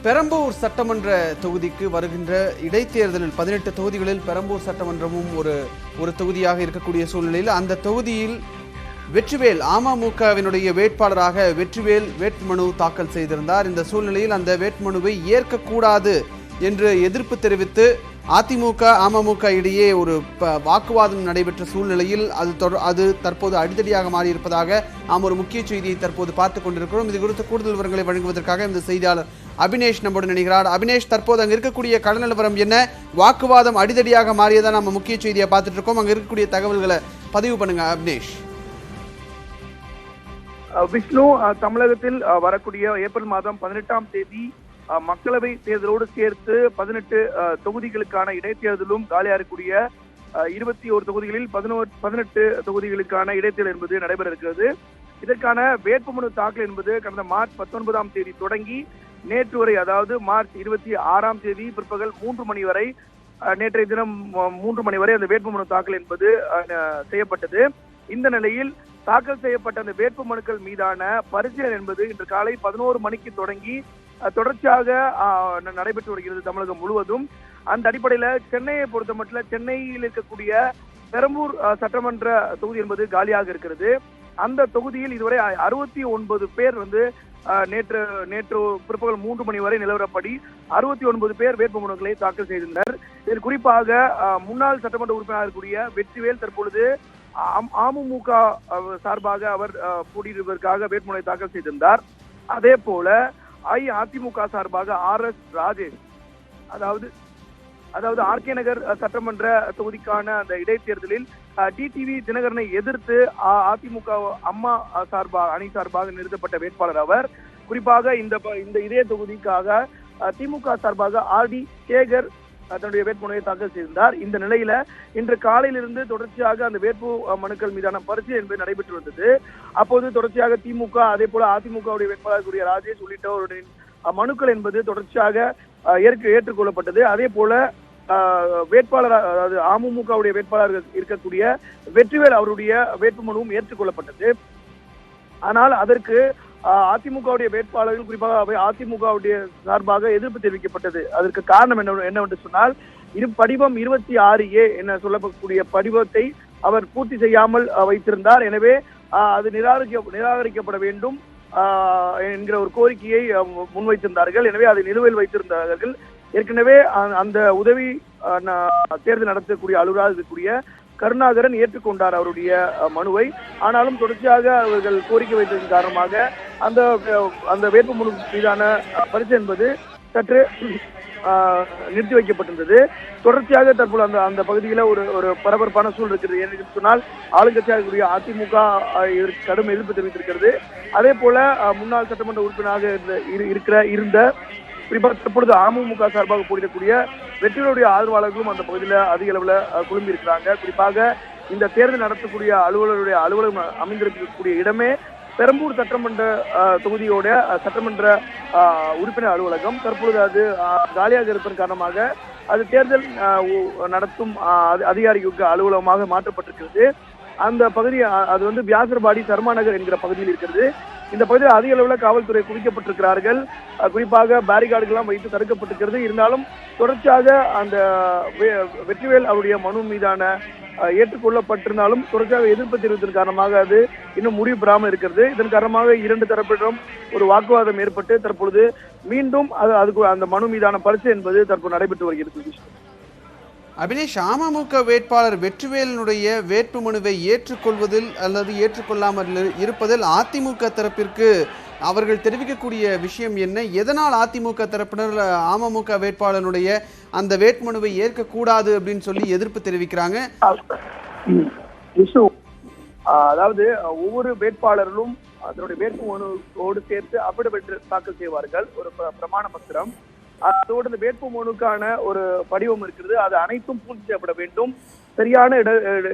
பெரம்பூர் சட்டமன்ற தொகுதிக்கு வருகின்ற இடைத்தேர்தலில் 18 தொகுதிகளில் பெரம்பூர் சட்டமன்றமும் ஒரு தொகுதியாக இருக்கக்கூடிய சூழ்நிலையில் அந்த தொகுதியில் வெற்றிவேல் அமமுகவினுடைய வேட்பாளராக வெற்றிவேல் வேட்புமனு தாக்கல் செய்திருந்தார். இந்த சூழ்நிலையில் அந்த வேட்புமனுவை ஏற்கக்கூடாது என்று எதிர்ப்பு தெரிவித்து அதிமுக அமமுக இடையே ஒரு வாக்குவாதம் நடைபெற்ற சூழ்நிலையில் அது தற்போது அடிதடியாக மாறியிருப்பதாக நாம் ஒரு முக்கிய செய்தியை தற்போது பார்த்துக் கொண்டிருக்கிறோம். இது குறித்த கூடுதல் விவரங்களை வழங்குவதற்காக இந்த செய்தியாளர் அபினேஷ் நம்முடன் இணைகிறார். அபினேஷ், தற்போது அங்க இருக்கக்கூடிய கள நிலவரம் என்ன? வாக்குவாதம் அடிதடியாக மாறியதா நம்ம முக்கிய செய்தியை பார்த்துட்டு இருக்கோம். அங்க இருக்கக்கூடிய தகவல்களை பதிவு பண்ணுங்க அபினேஷ். விஷ்ணு, தமிழகத்தில் வரக்கூடிய ஏப்ரல் மாதம் 18ஆம் தேதி மக்களவை தேர்தலோடு சேர்த்து 18 தொகுதிகளுக்கான இடைத்தேர்தலும் காலியாக இருக்கக்கூடிய 21 தொகுதிகளில் 18 தொகுதிகளுக்கான இடைத்தேர்தல் என்பது நடைபெற இருக்கிறது. இதற்கான வேட்புமனு தாக்கல் என்பது கடந்த மார்ச் 19ஆம் தேதி தொடங்கி நேற்று வரை, அதாவது மார்ச் 26ஆம் தேதி பிற்பகல் 3 மணி வரை, நேற்றைய தினம் 3 மணி வரை அந்த வேட்புமனு தாக்கல் என்பது செய்யப்பட்டது. இந்த நிலையில் தாக்கல் செய்யப்பட்ட அந்த வேட்புமனுக்கள் மீதான பரிசீலனை என்பது இன்று காலை 11 மணிக்கு தொடங்கி தொடர்ச்சியாக நடைபெற்று வருகிறது தமிழகம் முழுவதும். அந்த அடிப்படையில சென்னையை பொறுத்த மட்டும் சென்னையில் இருக்கக்கூடிய பெரம்பூர் சட்டமன்ற தொகுதி என்பது காலியாக இருக்கிறது. அந்த தொகுதியில் இதுவரை 69 பேர் நேற்று பிற்பகல் 3 மணி வரை நிலவரப்படி 69 பேர் வேட்புமனுக்களை தாக்கல் செய்திருந்தனர். இதில் குறிப்பாக முன்னாள் சட்டமன்ற உறுப்பினராக இருக்கக்கூடிய வெற்றிவேல் தற்பொழுது அமமுக சார்பாக அவர் போட்டியிடுவதற்காக வேட்புமனை தாக்கல் செய்திருந்தார். அதே போல அஇஅதிமுக சார்பாக RS ராஜேஷ், அதாவது RK நகர் சட்டமன்ற தொகுதிக்கான அந்த இடைத்தேர்தலில் டிடிவி தினகரனை எதிர்த்து அதிமுக அம்மா அணி சார்பாக நிறுத்தப்பட்ட வேட்பாளர் அவர். குறிப்பாக இந்த இதே தொகுதிக்காக திமுக சார்பாக RD சேகர் தன்னுடைய வேட்புமனுவை தாக்கல் செய்திருந்தார். இந்த நிலையில இன்று காலையிலிருந்து தொடர்ச்சியாக அந்த வேட்பு மனுக்கள் மீதான பரிசீலனை என்பது நடைபெற்று வந்தது. அப்போது தொடர்ச்சியாக திமுக, அதே போல அதிமுகவுடைய வேட்பாளர்களுடைய ராஜேஷ் உள்ளிட்டவருடைய மனுக்கள் என்பது தொடர்ச்சியாக ஏற்றுக்கொள்ளப்பட்டது. அதே போல வேட்பாளர், அதாவது அமமுகவுடைய வேட்பாளர்கள் இருக்கக்கூடிய வெற்றிவேல் அவருடைய வேட்புமனுவும் ஏற்றுக்கொள்ளப்பட்டது. ஆனால் அதற்கு அதிமுகவுடைய வேட்பாளர்கள், குறிப்பாக அதிமுகவுடைய சார்பாக எதிர்ப்பு தெரிவிக்கப்பட்டது. அதற்கு காரணம் என்னவென்று சொன்னால், படிவம் 26A என சொல்லக்கூடிய படிவத்தை அவர் பூர்த்தி செய்யாமல் வைத்திருந்தார். எனவே அது நிராகரிக்கப்பட வேண்டும் என்கிற ஒரு கோரிக்கையை முன்வைத்திருந்தார்கள். எனவே அதை நிலுவையில் வைத்திருந்தார்கள். ஏற்கனவே அந்த உதவி தேர்தல் நடத்தக்கூடிய அலுவலராக இருக்கக்கூடிய கருணாகரன் ஏற்றுக்கொண்டார் அவருடைய மனுவை. ஆனாலும் தொடர்ச்சியாக அவர்கள் கோரிக்கை வைத்ததன் காரணமாக அந்த வேட்புமனு மீதான பரிசீலனை என்பது சற்று நிறுத்தி வைக்கப்பட்டிருந்தது. தொடர்ச்சியாக தற்போது அந்த பகுதியில ஒரு பரபரப்பான சூழல் இருக்கிறது. ஏன்னு சொன்னால், ஆளுங்கட்சியாக இருக்கக்கூடிய அதிமுக கடும் எதிர்ப்பு தெரிவித்திருக்கிறது. அதே போல முன்னாள் சட்டமன்ற உறுப்பினராக இருந்த குறிப்பாக தற்பொழுது அமமுக சார்பாக போட்டியிடக்கூடிய வெற்றிகளுடைய ஆதரவாளர்களும் அந்த பகுதியில அதிக அளவுல குழும்பி இருக்கிறாங்க. குறிப்பாக இந்த தேர்தல் நடத்தக்கூடிய அலுவலருடைய அலுவலகம் அமைந்திருக்கக்கூடிய இடமே பெரம்பூர் சட்டமன்ற தொகுதியோட சட்டமன்ற உறுப்பினர் அலுவலகம். தற்பொழுது அது காலியாக இருப்பதன் காரணமாக அது தேர்தல் நடத்தும் அதிகாரிகளுக்கு அலுவலகமாக மாற்றப்பட்டிருக்கிறது. அந்த பகுதி அது வியாசர்பாடி சர்மாநகர் என்கிற பகுதியில் இருக்கிறது. இந்த பகுதியில் அதிக அளவில் காவல்துறை குவிக்கப்பட்டிருக்கிறார்கள். குறிப்பாக பேரிகார்டுகள்லாம் வைத்து தடுக்கப்பட்டிருக்கிறது. இருந்தாலும் தொடர்ச்சியாக அந்த வெற்றிவேல் அவருடைய மனு மீதான ஏற்றுக்கொள்ளப்பட்டிருந்தாலும் தொடர்ச்சியாக எதிர்ப்பு தெரிவித்ததன் காரணமாக அது இன்னும் முடிவு பெறாமல் இருக்கிறது. இதன் காரணமாக 2 தரப்பினரும் ஒரு வாக்குவாதம் ஏற்பட்டு தற்பொழுது மீண்டும் அதுக்கு அந்த மனு மீதான பரிசீலனை என்பது தற்போது நடைபெற்று வருகிறது. அபினேஷ், அமமுக வேட்பாளர் வெற்றிவேலினுடைய வேட்புமனுவை ஏற்றுக்கொள்வதில் அல்லது ஏற்றுக்கொள்ளாமல் இருப்பதில் அதிமுக தரப்பிற்கு அவர்கள் தெரிவிக்கக்கூடிய விஷயம் என்ன? எதனால் அதிமுக தரப்பினர் அமமுக வேட்பாளருடைய அந்த வேட்புமனுவை ஏற்கக்கூடாது அப்படின்னு சொல்லி எதிர்ப்பு தெரிவிக்கிறாங்க? அதாவது ஒவ்வொரு வேட்பாளர்களும் அதனுடைய வேட்புமனுவோடு சேர்த்து அபிடவிட் தாக்கல் செய்வார்கள், ஒரு பிரமாண பத்திரம். அதோடு இந்த வேட்புமனுக்கான ஒரு படிவம் இருக்கிறது. அது அனைத்தும் பூர்த்தி செய்யப்பட வேண்டும். சரியான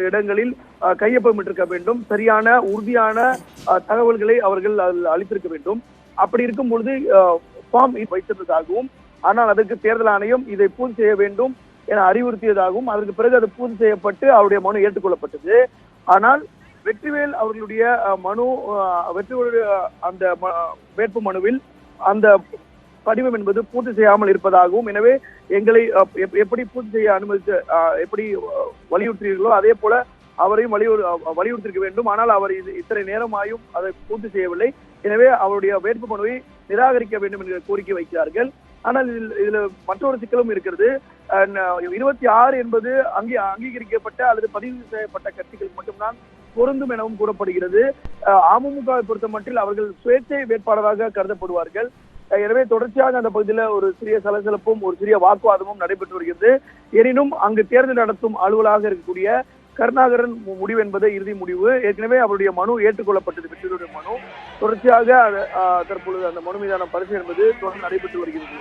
இடங்களில் கையொப்பமிட்டிருக்க வேண்டும். சரியான உறுதியான தகவல்களை அவர்கள் அளித்திருக்க வேண்டும். அப்படி இருக்கும் பொழுது ஃபார்ம் வைத்திருந்ததாகவும், ஆனால் அதற்கு தேர்தல் ஆணையம் இதை பூர்த்தி செய்ய வேண்டும் என அறிவுறுத்தியதாகவும், அதற்கு பிறகு அது பூர்த்தி செய்யப்பட்டு அவருடைய மனு ஏற்றுக்கொள்ளப்பட்டது. ஆனால் வெற்றிவேல் அவர்களுடைய மனு, வெற்றிவேலுடைய அந்த வேட்பு மனுவில் அந்த படிவம் என்பது பூர்த்தி செய்யாமல் இருப்பதாகவும், எனவே எங்களை எப்படி பூர்த்தி செய்ய அனுமதித்து எப்படி வலியுறுத்துகிறீர்களோ அதே போல அவரையும் வலியுறுத்திருக்க வேண்டும். ஆனால் அவர் இத்தனை நேரமாயும் அதை பூர்த்தி செய்யவில்லை. எனவே அவருடைய வேட்பு மனுவை நிராகரிக்க வேண்டும் என்கிற கோரிக்கை வைக்கிறார்கள். ஆனால் இதுல மற்றொரு சிக்கலும் இருக்கிறது. 26 என்பது அங்கீகரிக்கப்பட்ட அல்லது பதிவு செய்யப்பட்ட கட்சிகளுக்கு மட்டும்தான் பொருந்தும் எனவும் கூறப்படுகிறது. அமமுகவை பொறுத்த மட்டில் அவர்கள் சுயேட்சை வேட்பாளராக கருதப்படுவார்கள். எனவே தொடர்ச்சியாக அந்த பகுதியில் ஒரு சிறிய சலசலப்பும் ஒரு சிறிய வாக்குவாதமும் நடைபெற்று வருகிறது. எனினும் அங்கு தேர்தல் நடத்தும் அலுவலாக இருக்கக்கூடிய கருணாகரன் முடிவு என்பது இறுதி முடிவு. ஏற்கனவே அவருடைய மனு ஏற்றுக்கொள்ளப்பட்டது, வெற்றியுடைய மனு. தொடர்ச்சியாக தற்பொழுது அந்த மனு மீதான பரிசீலனை என்பது தொடர்ந்து நடைபெற்று வருகிறது.